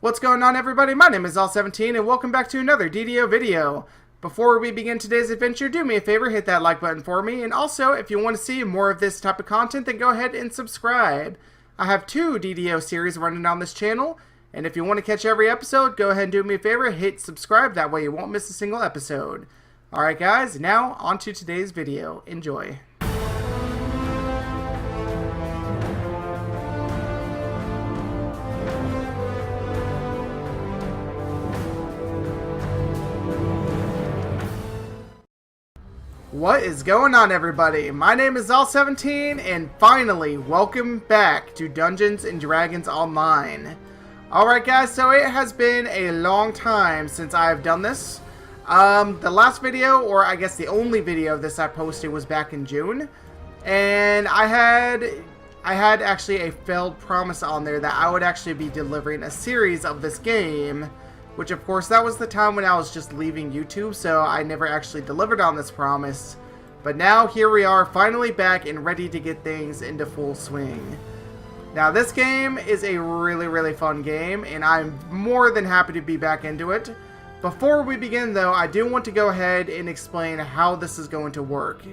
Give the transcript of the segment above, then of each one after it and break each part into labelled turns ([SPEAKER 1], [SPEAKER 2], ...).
[SPEAKER 1] What's going on, everybody? My name is All17 and welcome back to another DDO video. Before we begin today's adventure, do me a favor, hit that like button for me, and also if you want to see more of this type of content, then go ahead and subscribe. I have 2 DDO series running on this channel, and if you want to catch every episode, go ahead and do me a favor, hit subscribe, that way you won't miss a single episode. Alright guys, now on to today's video. Enjoy. What is going on, everybody? My name is All17 and finally welcome back to Dungeons & Dragons Online. Alright guys, so it has been a long time since I've done this. The last video, or I guess the only video of this I posted, was back in June. And I had actually a failed promise on there that I would actually be delivering a series of this game. Which, of course, that was the time when I was just leaving YouTube, so I never actually delivered on this promise. But now, here we are, finally back and ready to get things into full swing. Now, this game is a really fun game, and I'm more than happy to be back into it. Before we begin, though, I do want to go ahead and explain how this is going to work.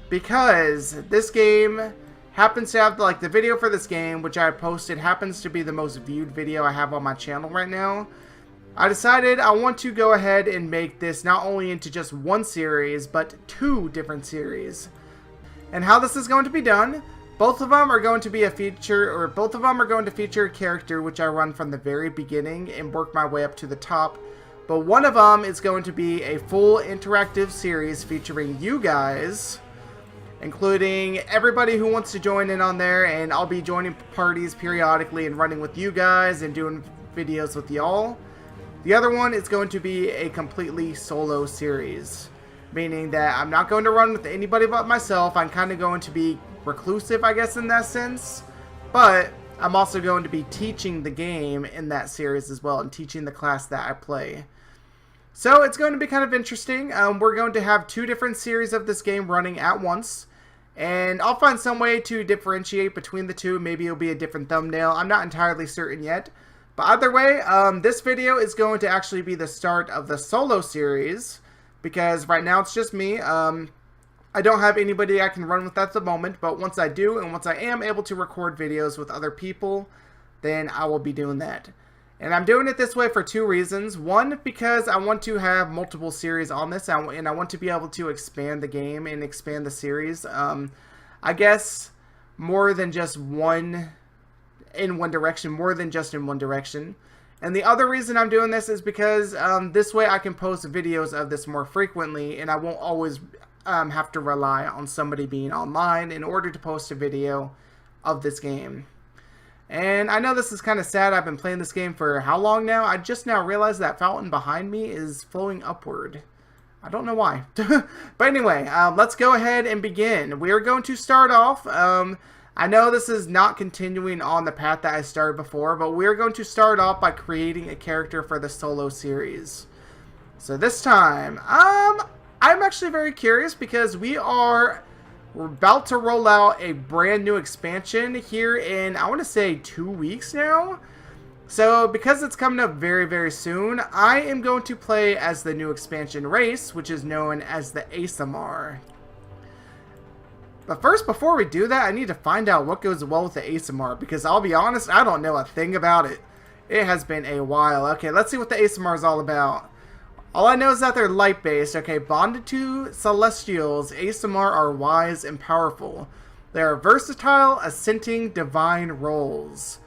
[SPEAKER 1] Because this game happens to have, like, the video for this game, which I posted, happens to be the most viewed video I have on my channel right now. I decided I want to go ahead and make this not only into just one series, but 2 different series. And how this is going to be done, both of them are going to be a feature, or both of them are going to feature a character which I run from the very beginning and work my way up to the top. But one of them is going to be a full interactive series featuring you guys, including everybody who wants to join in on there, and I'll be joining parties periodically and running with you guys and doing videos with y'all. The other one is going to be a completely solo series, meaning that I'm not going to run with anybody but myself. I'm kind of going to be reclusive, I guess, in that sense, but I'm also going to be teaching the game in that series as well and teaching the class that I play. So it's going to be kind of interesting. We're going to have 2 different series of this game running at once, and I'll find some way to differentiate between the 2. Maybe it'll be a different thumbnail. I'm not entirely certain yet. But either way, this video is going to actually be the start of the solo series, because right now it's just me. I don't have anybody I can run with at the moment, but once I do, and once I am able to record videos with other people, then I will be doing that. And I'm doing it this way for 2 reasons. One, because I want to have multiple series on this, and I want to be able to expand the game and expand the series. I guess more than just one in one direction, more than just in one direction. And the other reason I'm doing this is because this way I can post videos of this more frequently, and I won't always have to rely on somebody being online in order to post a video of this game. And I know this is kind of sad. I've been playing this game for how long now? I just now realized that fountain behind me is flowing upward. I don't know why. But anyway, let's go ahead and begin. We are going to start off. I know this is not continuing on the path that I started before, but we're going to start off by creating a character for the solo series. So this time, I'm actually very curious because we're about to roll out a brand new expansion here in, I want to say, 2 weeks now. So because it's coming up very soon, I am going to play as the new expansion race, which is known as the ASMR. But first, before we do that, I need to find out what goes well with the ASMR, because I'll be honest, I don't know a thing about it. It has been a while. Okay, let's see what the ASMR is all about. All I know is that they're light-based. Okay, bonded to Celestials, ASMR are wise and powerful. They are versatile, ascending divine roles.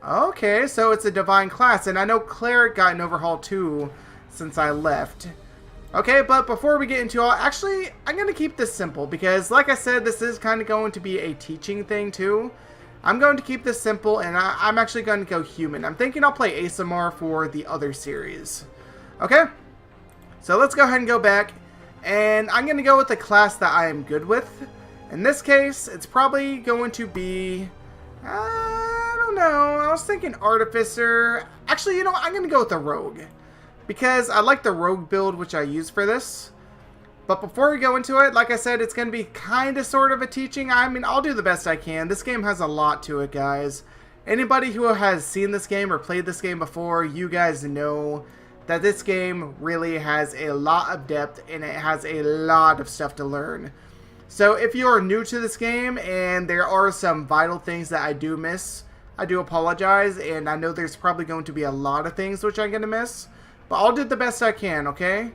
[SPEAKER 1] Okay, so it's a divine class, and I know Cleric got an overhaul too since I left. Okay, but before we get into all, actually, I'm going to keep this simple because, like I said, this is kind of going to be a teaching thing too. I'm going to keep this simple, and I'm actually going to go human. I'm thinking I'll play ASMR for the other series. Okay, so let's go ahead and go back, and I'm going to go with the class that I am good with. In this case, it's probably going to be, I don't know, I was thinking Artificer. Actually, you know what, I'm going to go with the Rogue, because I like the rogue build which I use for this. But before we go into it, like I said, it's going to be kind of sort of a teaching. I mean, I'll do the best I can. This game has a lot to it, guys. Anybody who has seen this game or played this game before, you guys know that this game really has a lot of depth and it has a lot of stuff to learn. So if you are new to this game and there are some vital things that I do miss, I do apologize, and I know there's probably going to be a lot of things which I'm going to miss, but I'll do the best I can, okay?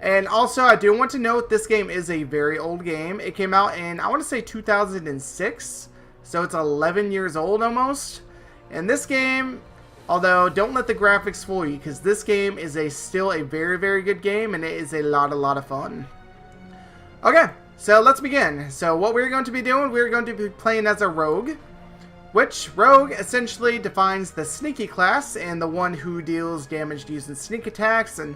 [SPEAKER 1] And also, I do want to note this game is a very old game. It came out in, I want to say 2006, so it's 11 years old almost. And this game, although don't let the graphics fool you, because this game is still a very, very good game, and it is a lot of fun. Okay, so let's begin. So what we're going to be doing, we're going to be playing as a rogue, which rogue essentially defines the sneaky class and the one who deals damage using sneak attacks. And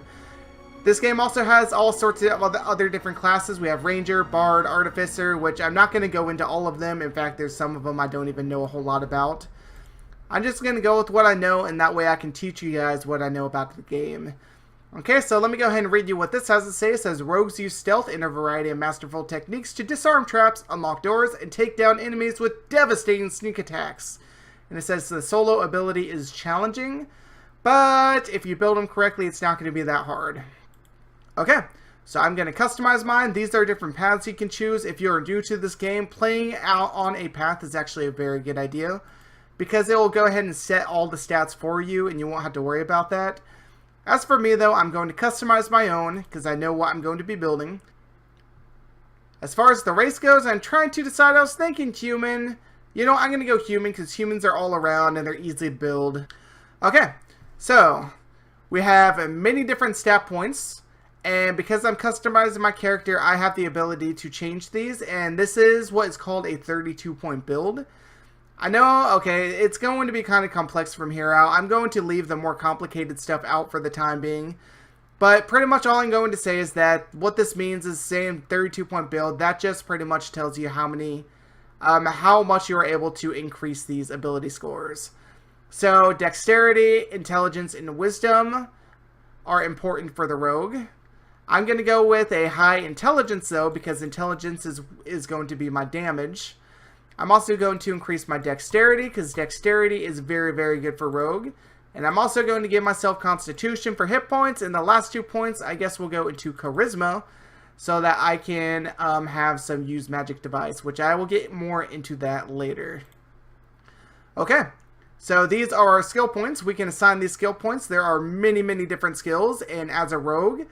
[SPEAKER 1] this game also has all sorts of other different classes. We have Ranger, Bard, Artificer, which I'm not going to go into all of them. In fact, there's some of them I don't even know a whole lot about. I'm just going to go with what I know, and that way I can teach you guys what I know about the game. Okay, so let me go ahead and read you what this has to say. It says, rogues use stealth and a variety of masterful techniques to disarm traps, unlock doors, and take down enemies with devastating sneak attacks. And it says the solo ability is challenging, but if you build them correctly, it's not going to be that hard. Okay, so I'm going to customize mine. These are different paths you can choose. If you're new to this game, playing out on a path is actually a very good idea, because it will go ahead and set all the stats for you, and you won't have to worry about that. As for me, though, I'm going to customize my own, because I know what I'm going to be building. As far as the race goes, I'm trying to decide. I was thinking human. You know, I'm going to go human, because humans are all around, and they're easy to build. Okay, so we have many different stat points. And because I'm customizing my character, I have the ability to change these. And this is what is called a 32-point build. I know, okay, it's going to be kind of complex from here out. I'm going to leave the more complicated stuff out for the time being. But pretty much all I'm going to say is that what this means is saying 32-point build. That just pretty much tells you how much you are able to increase these ability scores. So dexterity, intelligence, and wisdom are important for the rogue. I'm going to go with a high intelligence, though, because intelligence is going to be my damage. I'm also going to increase my dexterity, because dexterity is very, very good for rogue. And I'm also going to give myself constitution for hit points. And the last 2 points, I guess, will go into charisma, so that I can have some use magic device, which I will get more into that later. Okay, so these are our skill points. We can assign these skill points. There are many, many different skills, and as a rogue,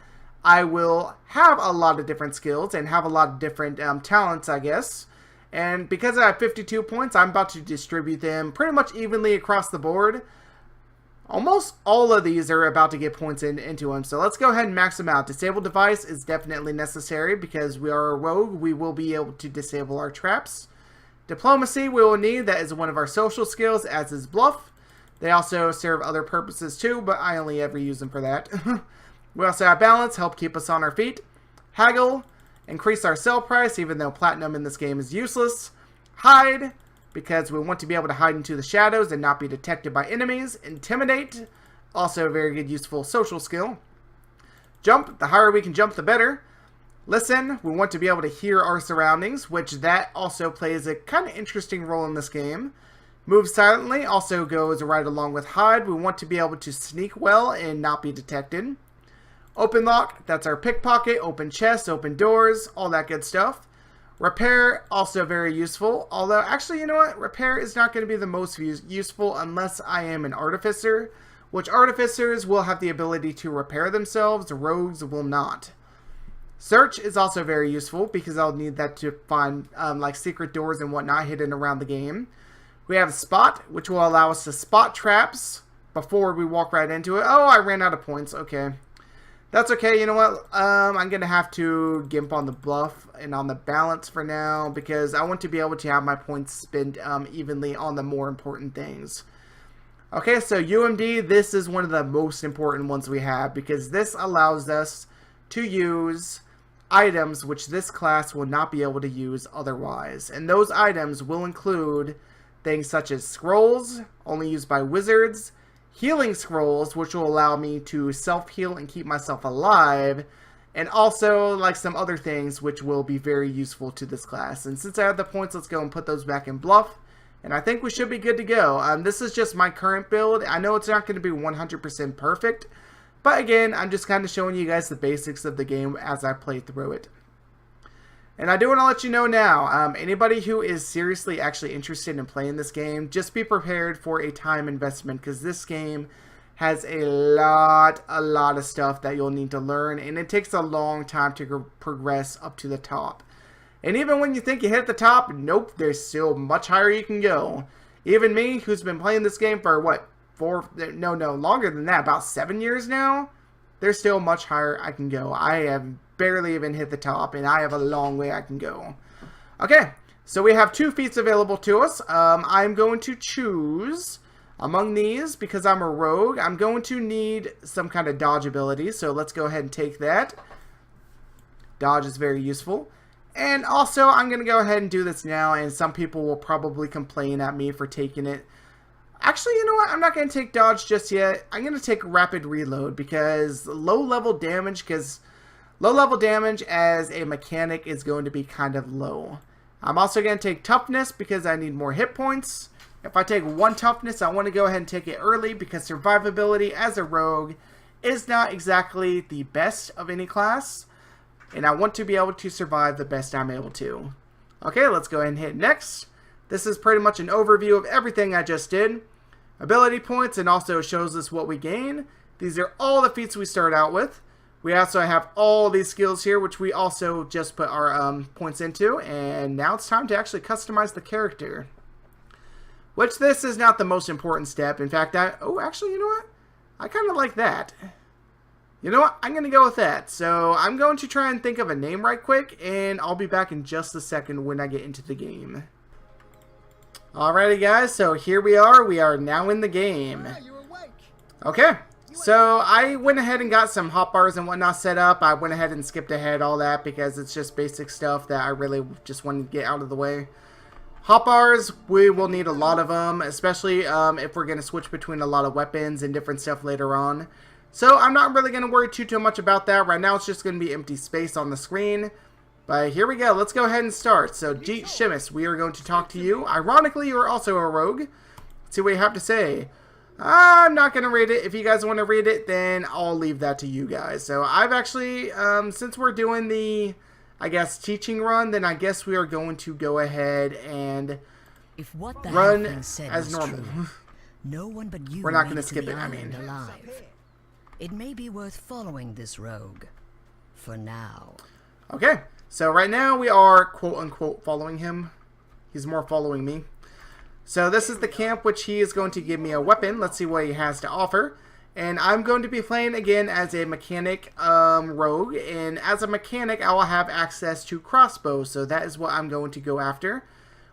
[SPEAKER 1] I will have a lot of different skills and have a lot of different talents, I guess. And because I have 52 points, I'm about to distribute them pretty much evenly across the board. Almost all of these are about to get points into them. So let's go ahead and max them out. Disable device is definitely necessary because we are a rogue. We will be able to disable our traps. Diplomacy we will need. That is one of our social skills, as is bluff. They also serve other purposes too, but I only ever use them for that. We also have balance, help keep us on our feet. Haggle, increase our sell price, even though platinum in this game is useless. Hide, because we want to be able to hide into the shadows and not be detected by enemies. Intimidate, also a very good, useful social skill. Jump, the higher we can jump, the better. Listen, we want to be able to hear our surroundings, which that also plays a kind of interesting role in this game. Move silently also goes right along with hide. We want to be able to sneak well and not be detected. Open lock, that's our pickpocket, open chest, open doors, all that good stuff. Repair, also very useful. Although, actually, you know what? Repair is not going to be the most useful unless I am an artificer, which artificers will have the ability to repair themselves, rogues will not. Search is also very useful because I'll need that to find like secret doors and whatnot hidden around the game. We have Spot, which will allow us to spot traps before we walk right into it. Oh, I ran out of points. Okay. That's okay, you know what, I'm going to have to gimp on the bluff and on the balance for now, because I want to be able to have my points spent evenly on the more important things. Okay, so UMD, this is one of the most important ones we have, because this allows us to use items which this class will not be able to use otherwise. And those items will include things such as scrolls, only used by wizards, healing scrolls, which will allow me to self-heal and keep myself alive, and also like some other things which will be very useful to this class. And since I have the points, let's go and put those back in bluff, And I think we should be good to go. This is just my current build. I know it's not going to be 100% perfect. But again, I'm just kind of showing you guys the basics of the game as I play through it. And I do want to let you know now, anybody who is seriously actually interested in playing this game, just be prepared for a time investment, because this game has a lot of stuff that you'll need to learn, and it takes a long time to progress up to the top. And even when you think you hit the top, nope, there's still much higher you can go. Even me, who's been playing this game for what, longer than that, about 7 years now, there's still much higher I can go. I have barely even hit the top, and I have a long way I can go. Okay, so we have 2 feats available to us. I'm going to choose among these, because I'm a rogue, I'm going to need some kind of dodge ability, so let's go ahead and take that. Dodge is very useful. And also, I'm going to go ahead and do this now, and some people will probably complain at me for taking it. Actually, you know what? I'm not going to take dodge just yet. I'm going to take rapid reload, because low-level damage as a mechanic is going to be kind of low. I'm also going to take toughness, because I need more hit points. If I take 1 toughness, I want to go ahead and take it early, because survivability as a rogue is not exactly the best of any class. And I want to be able to survive the best I'm able to. Okay, let's go ahead and hit next. This is pretty much an overview of everything I just did. Ability points, and also shows us what we gain. These are all the feats we start out with. We also have all these skills here, which we also just put our points into. And now it's time to actually customize the character. Which this is not the most important step. In fact, actually, you know what? I kind of like that. You know what? I'm going to go with that. So I'm going to try and think of a name right quick, and I'll be back in just a second when I get into the game. Alrighty guys, so here we are. We are now in the game. Okay, so I went ahead and got some hotbars and whatnot set up. I went ahead and skipped ahead all that because it's just basic stuff that I really just want to get out of the way. Hotbars, we will need a lot of them, especially if we're going to switch between a lot of weapons and different stuff later on. So I'm not really going to worry too much about that. Right now it's just going to be empty space on the screen. But here we go. Let's go ahead and start. So Jeet Shimus, we are going to talk to you. Ironically, you are also a rogue. Let's see what you have to say. I'm not going to read it. If you guys want to read it, then I'll leave that to you guys. So I've actually, since we're doing the, I guess, teaching run, then I guess we are going to go ahead and run as normal.
[SPEAKER 2] True, no one but you
[SPEAKER 1] we're not going to skip it, I mean.
[SPEAKER 2] Alive. It may be worth following this rogue. For now.
[SPEAKER 1] Okay. So right now we are quote-unquote following him. He's more following me. So this is the camp, which he is going to give me a weapon. Let's see what he has to offer. And I'm going to be playing again as a mechanic rogue. And as a mechanic, I will have access to crossbow. So that is what I'm going to go after.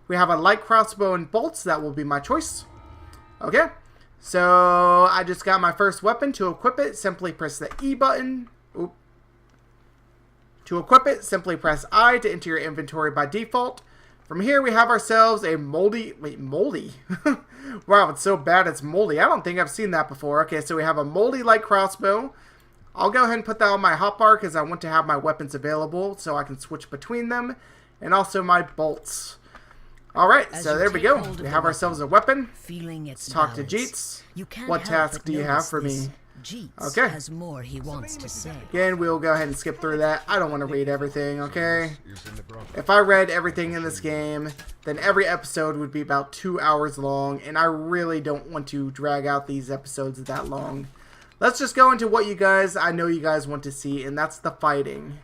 [SPEAKER 1] We have a light crossbow and bolts. That will be my choice. Okay. So I just got my first weapon. To equip it, simply press the E button. Oop. To equip it, simply press I to enter your inventory by default. From here, we have ourselves a moldy... Wait, moldy? Wow, it's so bad it's moldy. I don't think I've seen that before. Okay, so we have a moldy light crossbow. I'll go ahead and put that on my hotbar because I want to have my weapons available so I can switch between them. And also my bolts. Alright, so there we go. We have ourselves a weapon. Let's talk to Jeets. What task do you have for me? Okay.
[SPEAKER 2] Has more he wants to say.
[SPEAKER 1] Again, we'll go ahead and skip through that. I don't want to read everything, okay? If I read everything in this game, then every episode would be about 2 hours long, and I really don't want to drag out these episodes that long. Let's just go into what I know you guys want to see, and that's the fighting.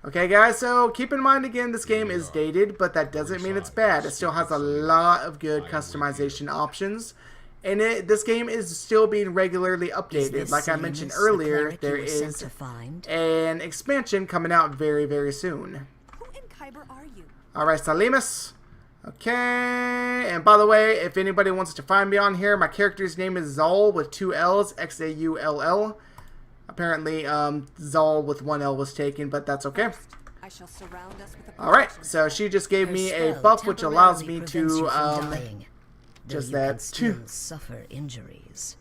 [SPEAKER 1] Okay, guys, so keep in mind, again, this game is dated, but that doesn't mean it's bad. It still has a lot of good customization options. And this game is still being regularly updated. Like I mentioned earlier, there is an expansion coming out very, very soon.
[SPEAKER 3] Who in Kyber are you?
[SPEAKER 1] Alright, Salimus. Okay, and by the way, if anybody wants to find me on here, my character's name is Zaul with 2 L's, X-A-U-L-L. Apparently, Zaul with 1 L was taken, but that's okay.
[SPEAKER 3] I shall surround us with
[SPEAKER 1] Alright, so she just gave me a buff which allows me to, just that
[SPEAKER 2] suffer injuries.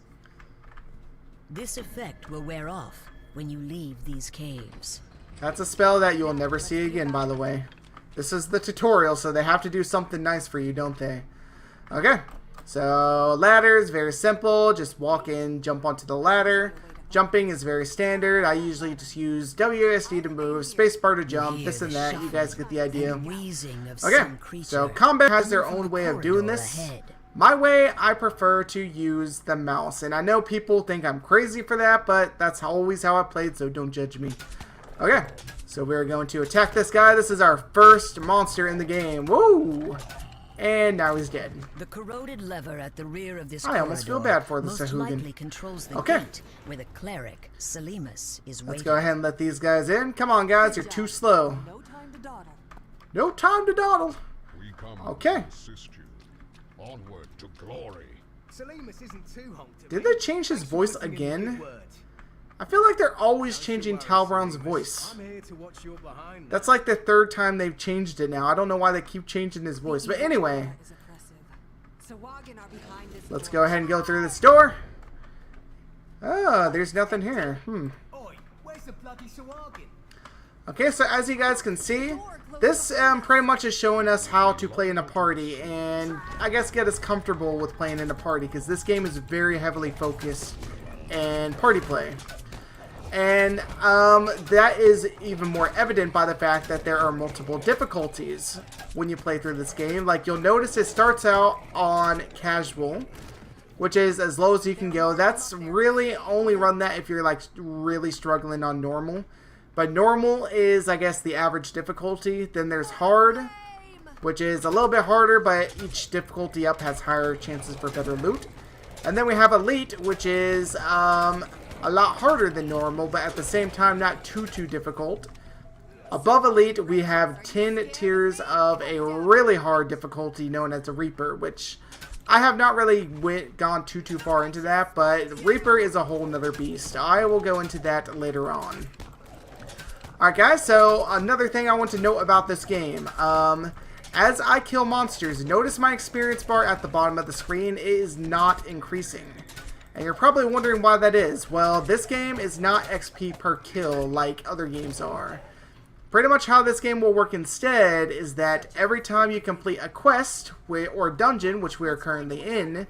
[SPEAKER 2] This effect will wear off when you leave these caves.
[SPEAKER 1] That's a spell that you'll never see again, by the way. This is the tutorial, so they have to do something nice for you, don't they? Okay, so ladder is very simple. Just walk in, jump onto the ladder. Jumping is very standard. I usually just use WASD to move, spacebar to jump, this and that. You guys get the idea. Okay, so combat has their own way of doing this. My way, I prefer to use the mouse. And I know people think I'm crazy for that, but that's always how I played, so don't judge me. Okay, so we're going to attack this guy. This is our first monster in the game. Woo! And now he's dead.
[SPEAKER 2] The corroded lever at the rear of this
[SPEAKER 1] I almost feel bad for the Sahuagin.
[SPEAKER 2] Controls the
[SPEAKER 1] Okay.
[SPEAKER 2] gate where the cleric Selimus is
[SPEAKER 1] Let's
[SPEAKER 2] waiting.
[SPEAKER 1] go ahead and let these guys in. Come on, guys, you're too slow.
[SPEAKER 3] No time to dawdle.
[SPEAKER 1] No time to dawdle.
[SPEAKER 4] We come
[SPEAKER 1] Okay.
[SPEAKER 4] to assist you. Onward to glory.
[SPEAKER 5] Selimus isn't too honked.
[SPEAKER 1] Did they change his voice again? I feel like they're always changing Talron's voice.
[SPEAKER 5] I'm here to watch your behind.
[SPEAKER 1] That's like the third time they've changed it now. I don't know why they keep changing his voice. But anyway,
[SPEAKER 3] Is oppressive. Sahuagin are behind this
[SPEAKER 1] let's
[SPEAKER 3] door.
[SPEAKER 1] go ahead and go through this door. Oh, there's nothing here.
[SPEAKER 5] Oi, where's the bloody Sahuagin?
[SPEAKER 1] Okay, so as you guys can see, this pretty much is showing us how to play in a party. And I guess get us comfortable with playing in a party, because this game is very heavily focused in party play. And that is even more evident by the fact that there are multiple difficulties when you play through this game. Like, you'll notice it starts out on casual, which is as low as you can go. That's really only run that if you're like really struggling on normal. But normal is, I guess, the average difficulty. Then there's hard, which is a little bit harder, but each difficulty up has higher chances for better loot. And then we have elite, which is a lot harder than normal, but at the same time not too difficult. Above elite, we have 10 tiers of a really hard difficulty known as a Reaper, which I have not really gone too far into that, but Reaper is a whole nother beast. I will go into that later on. Alright guys, so another thing I want to note about this game. As I kill monsters, notice my experience bar at the bottom of the screen is not increasing. And you're probably wondering why that is. Well, this game is not XP per kill like other games are. Pretty much how this game will work instead is that every time you complete a quest or dungeon, which we are currently in,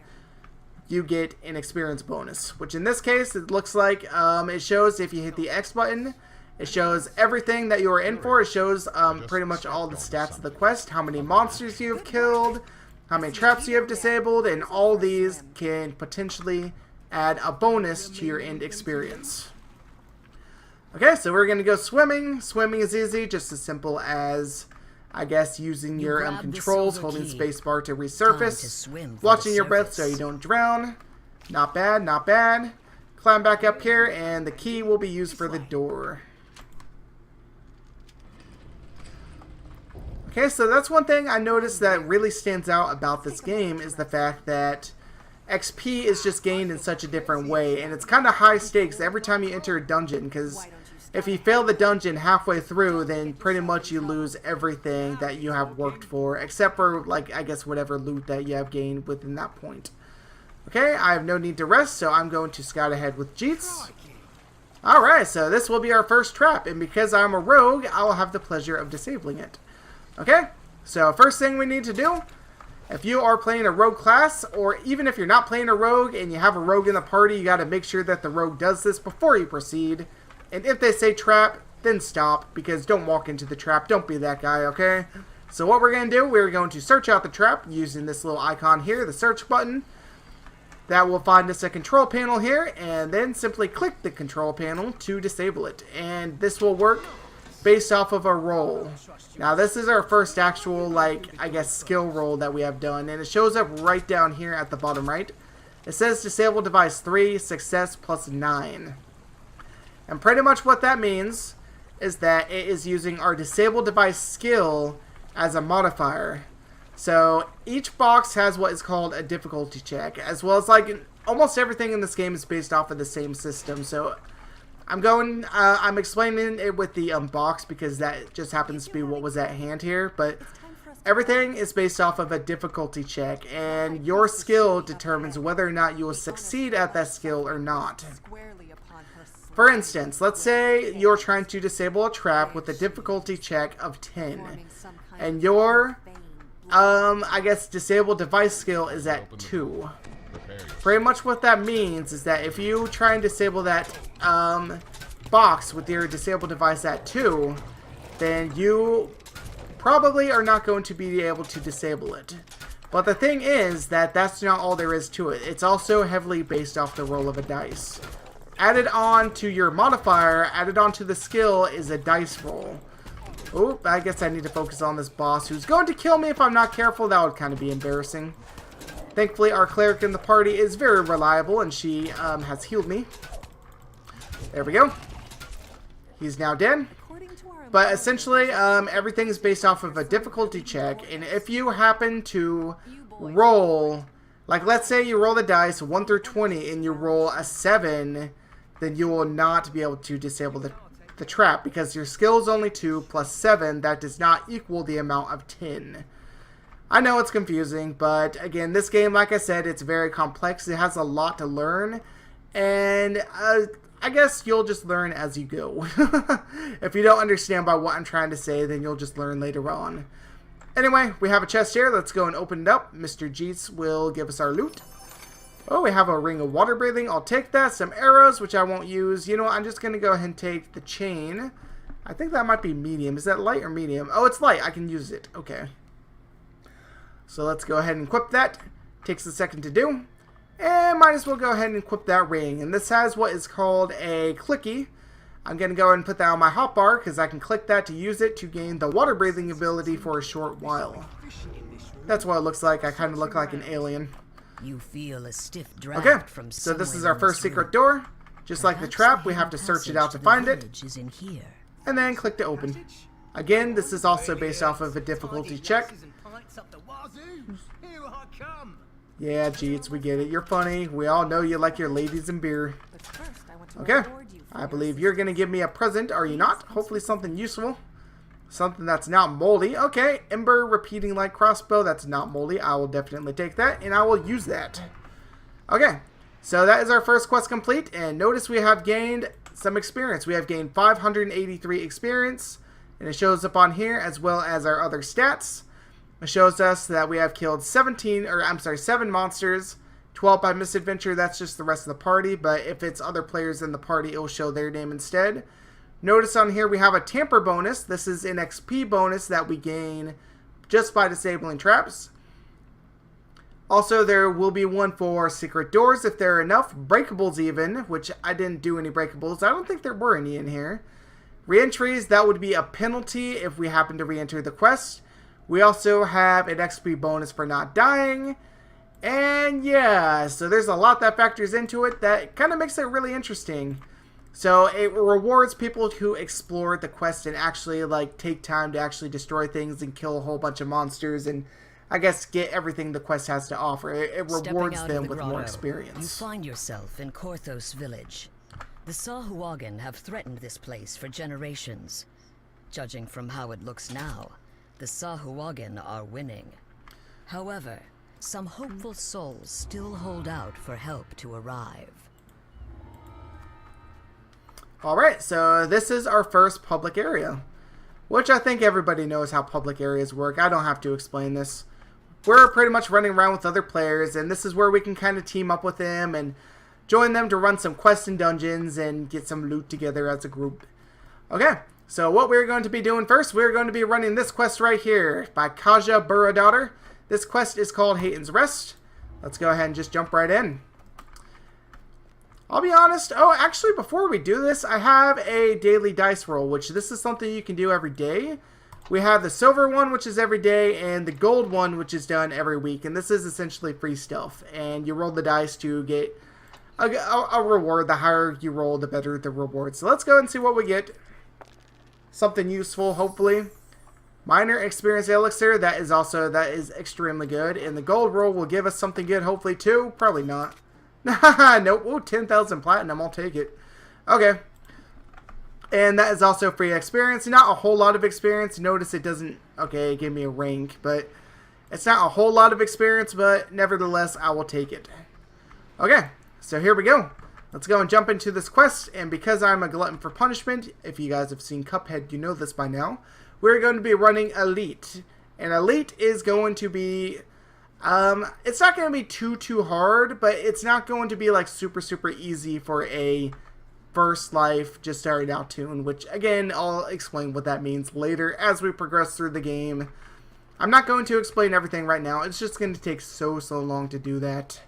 [SPEAKER 1] you get an experience bonus. Which in this case, it looks like it shows if you hit the X button, it shows everything that you are in for. It shows pretty much all the stats of the quest, how many monsters you have killed, how many traps you have disabled, and all these can potentially add a bonus to your end experience. Okay, so we're going to go swimming. Swimming is easy, just as simple as, I guess, using your controls, holding spacebar to resurface, watching your breath so you don't drown. Not bad, not bad. Climb back up here, and the key will be used for the door. Okay, so that's one thing I noticed that really stands out about this game is the fact that XP is just gained in such a different way, and it's kind of high stakes every time you enter a dungeon, because if you fail the dungeon halfway through, then pretty much you lose everything that you have worked for, except for, like, I guess whatever loot that you have gained within that point. Okay, I have no need to rest, so I'm going to scout ahead with Jeets. Alright, so this will be our first trap, and because I'm a rogue, I will have the pleasure of disabling it. Okay, so first thing we need to do, if you are playing a rogue class, or even if you're not playing a rogue and you have a rogue in the party, you got to make sure that the rogue does this before you proceed. And if they say trap, then stop, because don't walk into the trap. Don't be that guy, okay? So what we're going to do, we're going to search out the trap using this little icon here, the search button. That will find us a control panel here, and then simply click the control panel to disable it. And this will work based off of a roll. Now this is our first actual, like, I guess skill roll that we have done, and it shows up right down here at the bottom right. It says disable device 3, success plus 9. And pretty much what that means is that it is using our disable device skill as a modifier. So each box has what is called a difficulty check, as well as like almost everything in this game is based off of the same system. So I'm explaining it with the box because that just happens to be what was at hand here, but everything is based off of a difficulty check, and your skill determines whether or not you will succeed at that skill or not. For instance, let's say you're trying to disable a trap with a difficulty check of 10, and your I guess disable device skill is at 2.
[SPEAKER 4] Prepare yourself.
[SPEAKER 1] Pretty much what that means is that if you try and disable that box with your disable device at 2, then you probably are not going to be able to disable it. But the thing is that that's not all there is to it. It's also heavily based off the roll of a dice. Added on to your modifier, added on to the skill is a dice roll. Oh, I guess I need to focus on this boss who's going to kill me if I'm not careful. That would kind of be embarrassing. Thankfully, our cleric in the party is very reliable and she has healed me. There we go. He's now dead. But essentially, everything is based off of a difficulty check, and if you happen to roll, like let's say you roll the dice 1 through 20 and you roll a 7, then you will not be able to disable the trap, because your skill is only 2 plus 7, that does not equal the amount of 10. I know it's confusing, but again, this game, like I said, it's very complex. It has a lot to learn, and I guess you'll just learn as you go. If you don't understand by what I'm trying to say, then you'll just learn later on. Anyway, we have a chest here. Let's go and open it up. Mr. Jeets will give us our loot. Oh, we have a ring of water breathing. I'll take that. Some arrows, which I won't use. You know what? I'm just going to go ahead and take the chain. I think that might be medium. Is that light or medium? Oh, it's light. I can use it. Okay. So let's go ahead and equip that. Takes a second to do. And might as well go ahead and equip that ring. And this has what is called a clicky. I'm going to go ahead and put that on my hotbar because I can click that to use it to gain the water breathing ability for a short while. That's what it looks like. I kind of look like an alien.
[SPEAKER 2] You feel a stiff draft
[SPEAKER 1] Okay,
[SPEAKER 2] from
[SPEAKER 1] so this is
[SPEAKER 2] somewhere
[SPEAKER 1] our
[SPEAKER 2] in
[SPEAKER 1] first
[SPEAKER 2] this
[SPEAKER 1] secret
[SPEAKER 2] room.
[SPEAKER 1] door. Just like the
[SPEAKER 2] Perhaps
[SPEAKER 1] trap, we
[SPEAKER 2] hidden
[SPEAKER 1] have to search it out to
[SPEAKER 2] passage
[SPEAKER 1] find
[SPEAKER 2] the
[SPEAKER 1] it.
[SPEAKER 2] village is in here.
[SPEAKER 1] And then click to open. Again, this is also based off of a difficulty check.
[SPEAKER 5] Here I come.
[SPEAKER 1] Yeah, Jeets, we get it. You're funny. We all know you like your ladies and beer.
[SPEAKER 3] But first, I want to
[SPEAKER 1] Okay,
[SPEAKER 3] reward you for
[SPEAKER 1] I
[SPEAKER 3] your
[SPEAKER 1] believe you're going to give me a present, are you not? Hopefully something useful. Something that's not moldy. Okay, Ember repeating like crossbow. That's not moldy. I will definitely take that, and I will use that. Okay, so that is our first quest complete, and notice we have gained some experience. We have gained 583 experience, and it shows up on here as well as our other stats. It shows us that we have killed 7 monsters, 12 by misadventure. That's just the rest of the party, but if it's other players in the party, it will show their name instead. Notice on here we have a Tamper Bonus. This is an XP bonus that we gain just by disabling traps. Also, there will be one for secret doors if there are enough. Breakables even, which I didn't do any breakables. I don't think there were any in here. Reentries, that would be a penalty if we happen to reenter the quest. We also have an XP bonus for not dying. And yeah, so there's a lot that factors into it that kind of makes it really interesting. So it rewards people who explore the quest and actually like take time to actually destroy things and kill a whole bunch of monsters and I guess get everything the quest has to offer. It rewards them with more experience.
[SPEAKER 2] You find yourself in Korthos village. The Sahuagin have threatened this place for generations. Judging from how it looks now, the Sahuagin are winning. However, some hopeful souls still hold out for help to arrive.
[SPEAKER 1] Alright, so this is our first public area, which I think everybody knows how public areas work. I don't have to explain this. We're pretty much running around with other players, and this is where we can kind of team up with them and join them to run some quests and dungeons and get some loot together as a group. Okay, so what we're going to be doing first, we're going to be running this quest right here by Kaja Burradaughter. This quest is called Hayden's Rest. Let's go ahead and just jump right in. I'll be honest. Oh, actually, before we do this, I have a daily dice roll, which this is something you can do every day. We have the silver one, which is every day, and the gold one, which is done every week. And this is essentially free stuff. And you roll the dice to get a reward. The higher you roll, the better the reward. So let's go and see what we get. Something useful, hopefully. Minor experience elixir. That is extremely good. And the gold roll will give us something good, hopefully, too. Probably not. Nope. Ooh, 10,000 platinum. I'll take it. Okay. And that is also free experience. Not a whole lot of experience. Notice it doesn't... Okay, it gave me a rank, but... It's not a whole lot of experience, but nevertheless, I will take it. Okay, so here we go. Let's go and jump into this quest. And because I'm a glutton for punishment, if you guys have seen Cuphead, you know this by now. We're going to be running Elite. And Elite is going to be, it's not going to be too hard, but it's not going to be like super easy for a first life just starting out tune, which again, I'll explain what that means later as we progress through the game. I'm not going to explain everything right now. It's just going to take so long to do that.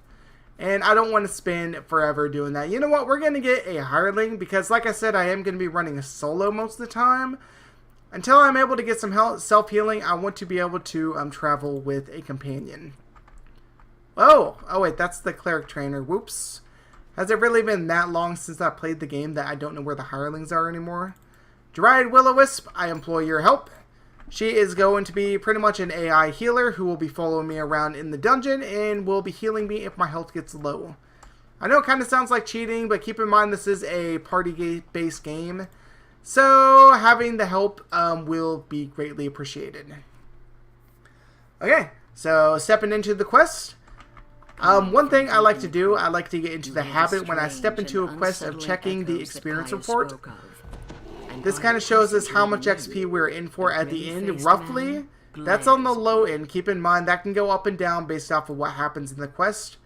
[SPEAKER 1] And I don't want to spend forever doing that. You know what? We're going to get a hireling because, like I said, I am going to be running a solo most of the time. Until I'm able to get some self-healing, I want to be able to travel with a companion. Oh wait, that's the cleric trainer. Whoops. Has it really been that long since I played the game that I don't know where the hirelings are anymore? Dryad Will-O-Wisp, I implore your help. She is going to be pretty much an AI healer who will be following me around in the dungeon and will be healing me if my health gets low. I know it kind of sounds like cheating, but keep in mind this is a party-based game. So having the help will be greatly appreciated. Okay, so stepping into the quest. One thing I like to do, I like to get into the habit when I step into a quest of checking the experience report. This kind of shows us how much XP we're in for at the end, roughly. That's on the low end. Keep in mind that can go up and down based off of what happens in the quest.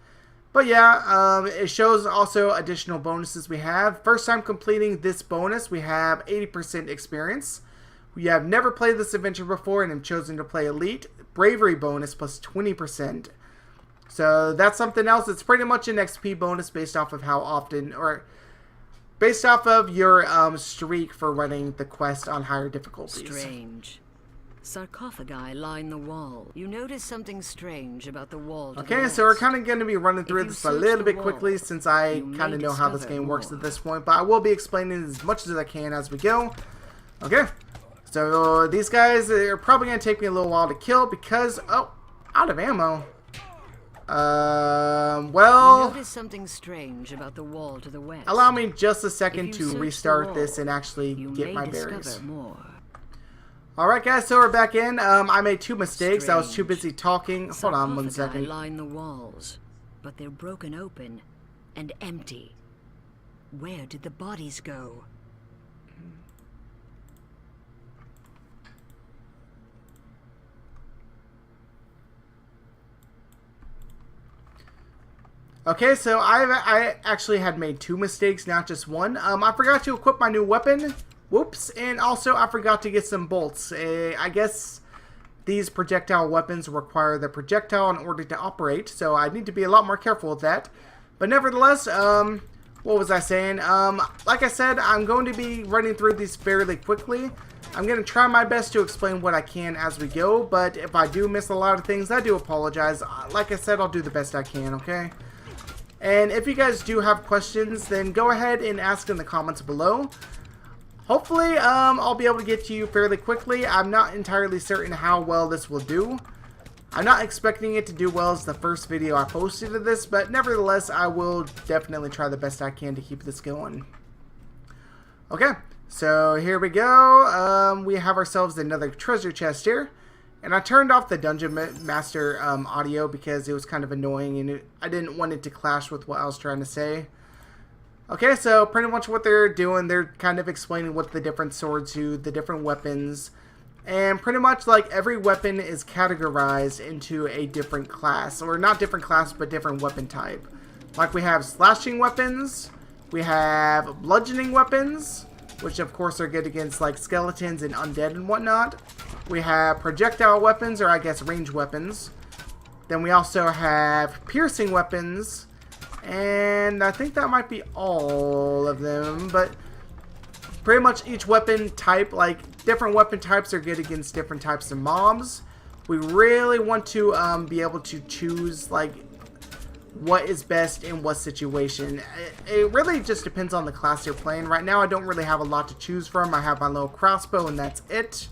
[SPEAKER 1] But yeah, it shows also additional bonuses we have. First time completing this bonus, we have 80% experience. We have never played this adventure before and have chosen to play Elite. Bravery bonus plus 20%. So that's something else. It's pretty much an XP bonus based off of how often, or based off of your streak for running the quest on higher difficulties.
[SPEAKER 2] Strange. Sarcophagi line the wall. You notice something strange about the wall.
[SPEAKER 1] Okay, so we're kind of going to be running through this a little bit quickly since I kind of know how this game works at this point. But I will be explaining as much as I can as we go. Okay, so these guys are probably going to take me a little while to kill because, oh, out of ammo. Well,
[SPEAKER 2] you notice something strange about the wall to the west.
[SPEAKER 1] Allow me just a second to restart this and actually get my bearings. Alright guys, so we're back in. I made 2 mistakes. I was too busy talking. Hold on one second.
[SPEAKER 2] Line the walls, but they're broken open and empty. Where did the bodies go?
[SPEAKER 1] Okay, so I actually had made 2 mistakes, not just one. I forgot to equip my new weapon. Whoops, and also I forgot to get some bolts. I guess these projectile weapons require the projectile in order to operate, so I need to be a lot more careful with that. But nevertheless, what was I saying? Like I said, I'm going to be running through these fairly quickly. I'm going to try my best to explain what I can as we go, but if I do miss a lot of things, I do apologize. Like I said, I'll do the best I can, okay? And if you guys do have questions, then go ahead and ask in the comments below. Hopefully, I'll be able to get to you fairly quickly. I'm not entirely certain how well this will do. I'm not expecting it to do well as the first video I posted of this, but nevertheless, I will definitely try the best I can to keep this going. Okay, so here we go. We have ourselves another treasure chest here. And I turned off the Dungeon Master audio because it was kind of annoying and I didn't want it to clash with what I was trying to say. Okay, so pretty much what they're doing, they're kind of explaining what the different swords do, the different weapons. And pretty much like every weapon is categorized into a different class. Or not different class, but different weapon type. Like we have slashing weapons, we have bludgeoning weapons, which of course are good against like skeletons and undead and whatnot. We have projectile weapons, or I guess range weapons. Then we also have piercing weapons. And I think that might be all of them. But pretty much each weapon type, like different weapon types are good against different types of mobs. We really want to be able to choose like what is best in what situation. It really just depends on the class you're playing. Right now I don't really have a lot to choose from. I have my little crossbow and that's it.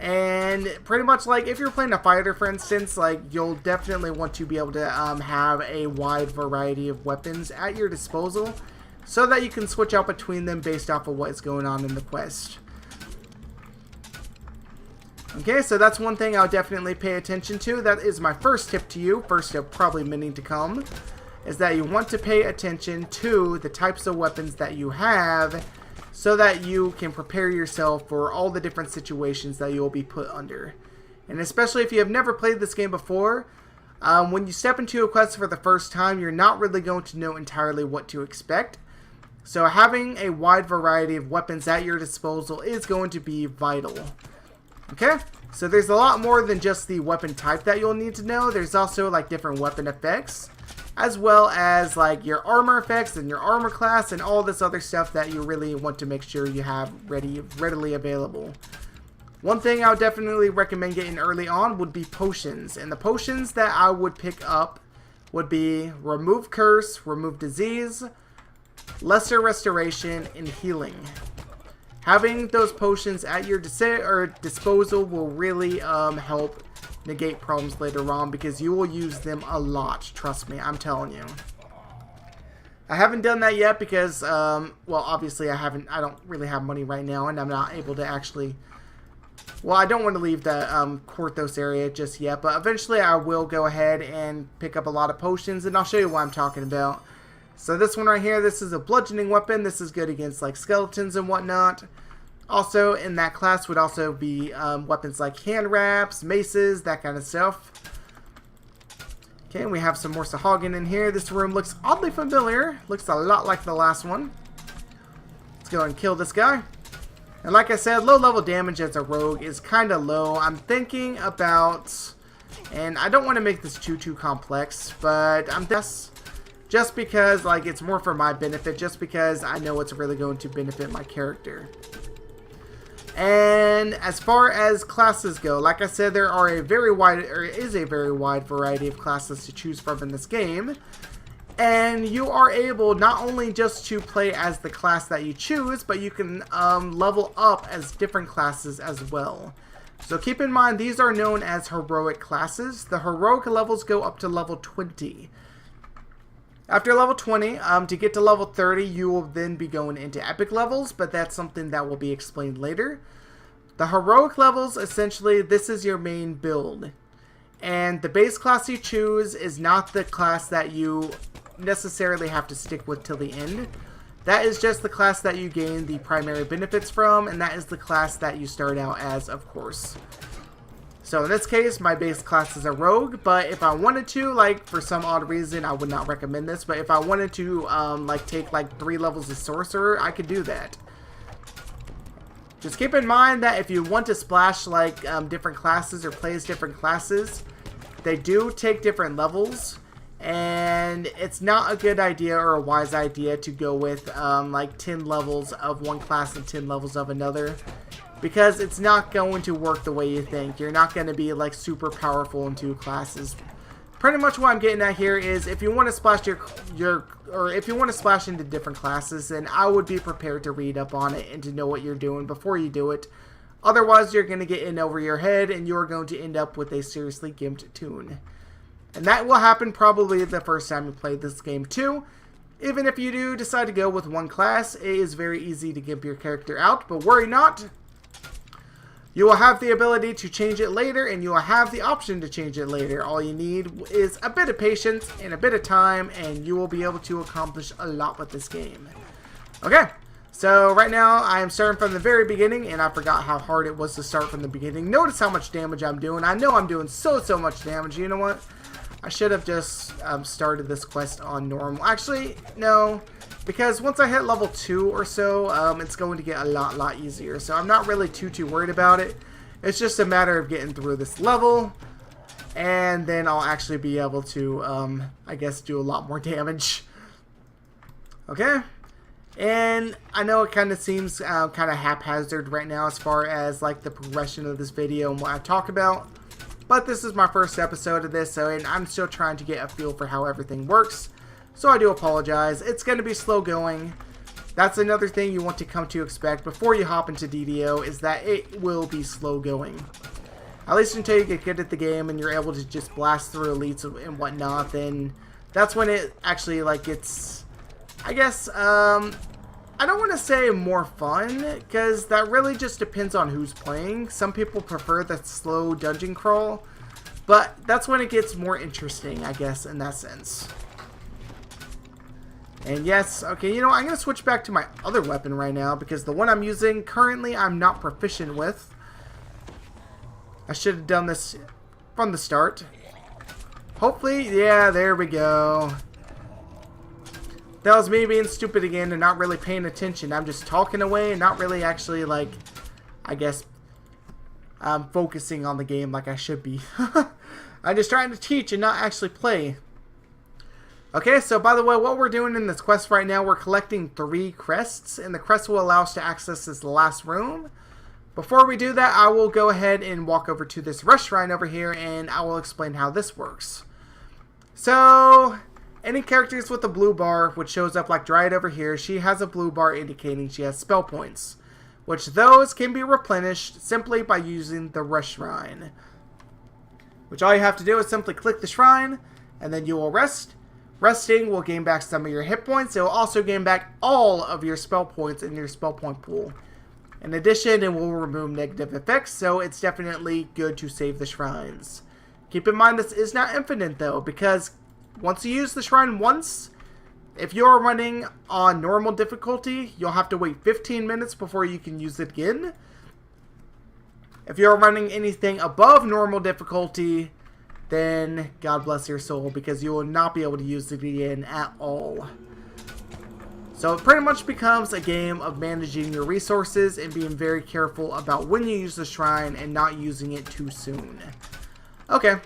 [SPEAKER 1] And pretty much like if you're playing a fighter, for instance, like you'll definitely want to be able to have a wide variety of weapons at your disposal so that you can switch out between them based off of what is going on in the quest. Okay, so that's one thing I'll definitely pay attention to. That is my first tip to you, first of probably many to come, is that you want to pay attention to the types of weapons that you have so that you can prepare yourself for all the different situations that you'll be put under. And especially if you have never played this game before, when you step into a quest for the first time, you're not really going to know entirely what to expect. So having a wide variety of weapons at your disposal is going to be vital. Okay, so there's a lot more than just the weapon type that you'll need to know. There's also like different weapon effects, as well as like your armor effects and your armor class and all this other stuff that you really want to make sure you have readily available. One thing I would definitely recommend getting early on would be potions. And the potions that I would pick up would be Remove Curse, Remove Disease, Lesser Restoration, and Healing. Having those potions at your disposal will really help negate problems later on, because you will use them a lot. Trust me, I'm telling you. I haven't done that yet because, well, obviously I don't really have money right now, and I'm not able to actually... Well, I don't want to leave the Korthos area just yet, but eventually I will go ahead and pick up a lot of potions, and I'll show you what I'm talking about. So this one right here, this is a bludgeoning weapon. This is good against like skeletons and whatnot. Also in that class would also be weapons like hand wraps, maces, that kind of stuff. Okay, we have some more Sahagin in here. This room looks oddly familiar. Looks a lot like the last one. Let's go and kill this guy. And like I said, low level damage as a rogue is kind of low. I'm thinking about, and I don't want to make this too complex, but I'm just because like it's more for my benefit, just because I know it's really going to benefit my character. And as far as classes go, like I said, there are a very wide variety of classes to choose from in this game. And you are able not only just to play as the class that you choose, but you can level up as different classes as well. So keep in mind, these are known as heroic classes. The heroic levels go up to level 20. After level 20, to get to level 30, you will then be going into epic levels, but that's something that will be explained later. The heroic levels, essentially, this is your main build. And the base class you choose is not the class that you necessarily have to stick with till the end. That is just the class that you gain the primary benefits from, and that is the class that you start out as, of course. So in this case, my base class is a rogue, but if I wanted to, like, for some odd reason, I would not recommend this, but if I wanted to, like, take, like, 3 levels of sorcerer, I could do that. Just keep in mind that if you want to splash, like, different classes or play as different classes, they do take different levels, and it's not a good idea or a wise idea to go with, like, 10 levels of one class and 10 levels of another. Because it's not going to work the way you think. You're not going to be like super powerful in 2 classes. Pretty much what I'm getting at here is if you want to splash if you want to splash into different classes, then I would be prepared to read up on it and to know what you're doing before you do it. Otherwise, you're going to get in over your head and you're going to end up with a seriously gimped toon. And that will happen probably the first time you play this game too. Even if you do decide to go with one class, it is very easy to gimp your character out, but worry not. You will have the ability to change it later, and you will have the option to change it later. All you need is a bit of patience and a bit of time, and you will be able to accomplish a lot with this game. Okay, so right now I am starting from the very beginning, and I forgot how hard it was to start from the beginning. Notice how much damage I'm doing. I know I'm doing so much damage. You know what? I should have just started this quest on normal. Actually, no. Because once I hit level 2 or so, it's going to get a lot easier. So I'm not really too worried about it. It's just a matter of getting through this level. And then I'll actually be able to, I guess, do a lot more damage. Okay? And I know it kind of seems kind of haphazard right now as far as like the progression of this video and what I talk about. But this is my first episode of this, and I'm still trying to get a feel for how everything works. So I do apologize. It's going to be slow going. That's another thing you want to come to expect before you hop into DDO, is that it will be slow going. At least until you get good at the game and you're able to just blast through elites and whatnot, then that's when it actually like gets, I guess, I don't want to say more fun, because that really just depends on who's playing. Some people prefer the slow dungeon crawl, but that's when it gets more interesting, I guess, in that sense. And yes, okay, you know, I'm going to switch back to my other weapon right now, because the one I'm using currently I'm not proficient with. I should have done this from the start. Hopefully, yeah, there we go. That was me being stupid again and not really paying attention. I'm just talking away and not really actually, like, I guess, focusing on the game like I should be. I'm just trying to teach and not actually play. Okay, so by the way, what we're doing in this quest right now, we're collecting 3 crests, and the crest will allow us to access this last room. Before we do that, I will go ahead and walk over to this rush shrine over here, and I will explain how this works. So, any characters with a blue bar, which shows up like Dryad over here, she has a blue bar indicating she has spell points, which those can be replenished simply by using the rush shrine. Which all you have to do is simply click the shrine, and then you will rest. Resting will gain back some of your hit points. It will also gain back all of your spell points in your spell point pool. In addition, it will remove negative effects, so it's definitely good to save the shrines. Keep in mind this is not infinite though, because once you use the shrine once, if you're running on normal difficulty, you'll have to wait 15 minutes before you can use it again. If you're running anything above normal difficulty, then God bless your soul, because you will not be able to use it again at all. So it pretty much becomes a game of managing your resources and being very careful about when you use the shrine and not using it too soon. Okay.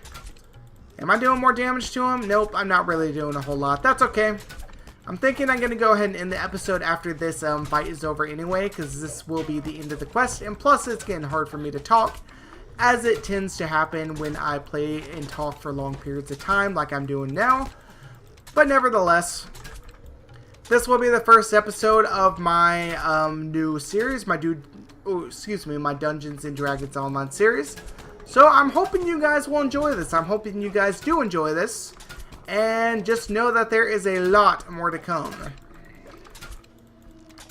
[SPEAKER 1] Am I doing more damage to him? Nope, I'm not really doing a whole lot. That's okay. I'm thinking I'm going to go ahead and end the episode after this fight is over anyway, because this will be the end of the quest, and plus it's getting hard for me to talk, as it tends to happen when I play and talk for long periods of time like I'm doing now. But nevertheless, this will be the first episode of my new series, my Dungeons and Dragons Online series. So I'm hoping you guys will enjoy this. I'm hoping you guys do enjoy this. And just know that there is a lot more to come.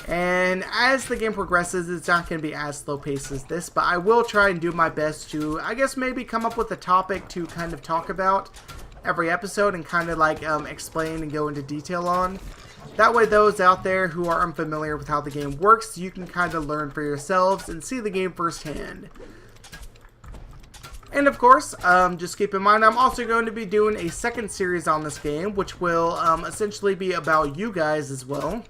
[SPEAKER 1] And as the game progresses, it's not going to be as slow paced as this, but I will try and do my best to, I guess, maybe come up with a topic to kind of talk about every episode and kind of like explain and go into detail on. That way those out there who are unfamiliar with how the game works, you can kind of learn for yourselves and see the game firsthand. And of course, just keep in mind, I'm also going to be doing a second series on this game, which will essentially be about you guys as well.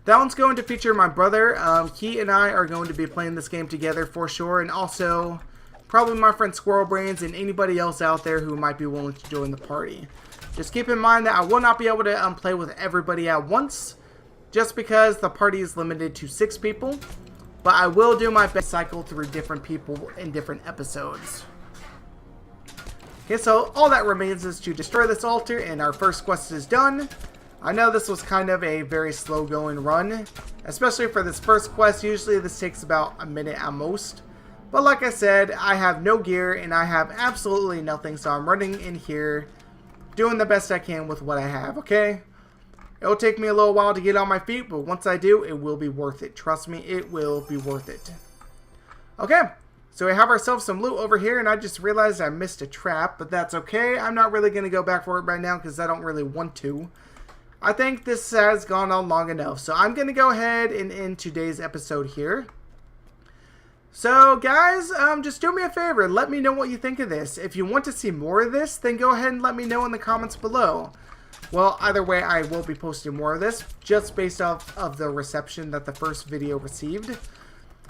[SPEAKER 1] That one's going to feature my brother. He and I are going to be playing this game together for sure, and also probably my friend Squirrel Brains and anybody else out there who might be willing to join the party. Just keep in mind that I will not be able to play with everybody at once, just because the party is limited to 6 people. But I will do my best to cycle through different people in different episodes. Okay, so all that remains is to destroy this altar, and our first quest is done. I know this was kind of a very slow going run, especially for this first quest. Usually this takes about a minute at most. But like I said, I have no gear and I have absolutely nothing, so I'm running in here, doing the best I can with what I have, okay? It'll take me a little while to get on my feet, but once I do, it will be worth it. Trust me, it will be worth it. Okay, so we have ourselves some loot over here, and I just realized I missed a trap, but that's okay. I'm not really going to go back for it right now because I don't really want to. I think this has gone on long enough, so I'm going to go ahead and end today's episode here. So, guys, just do me a favor. Let me know what you think of this. If you want to see more of this, then go ahead and let me know in the comments below. Well, either way, I will be posting more of this, just based off of the reception that the first video received.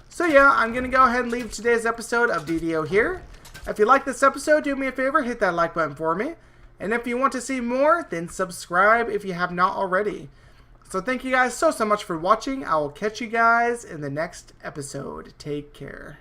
[SPEAKER 1] So yeah, I'm going to go ahead and leave today's episode of DDO here. If you like this episode, do me a favor, hit that like button for me. And if you want to see more, then subscribe if you have not already. So thank you guys so much for watching. I will catch you guys in the next episode. Take care.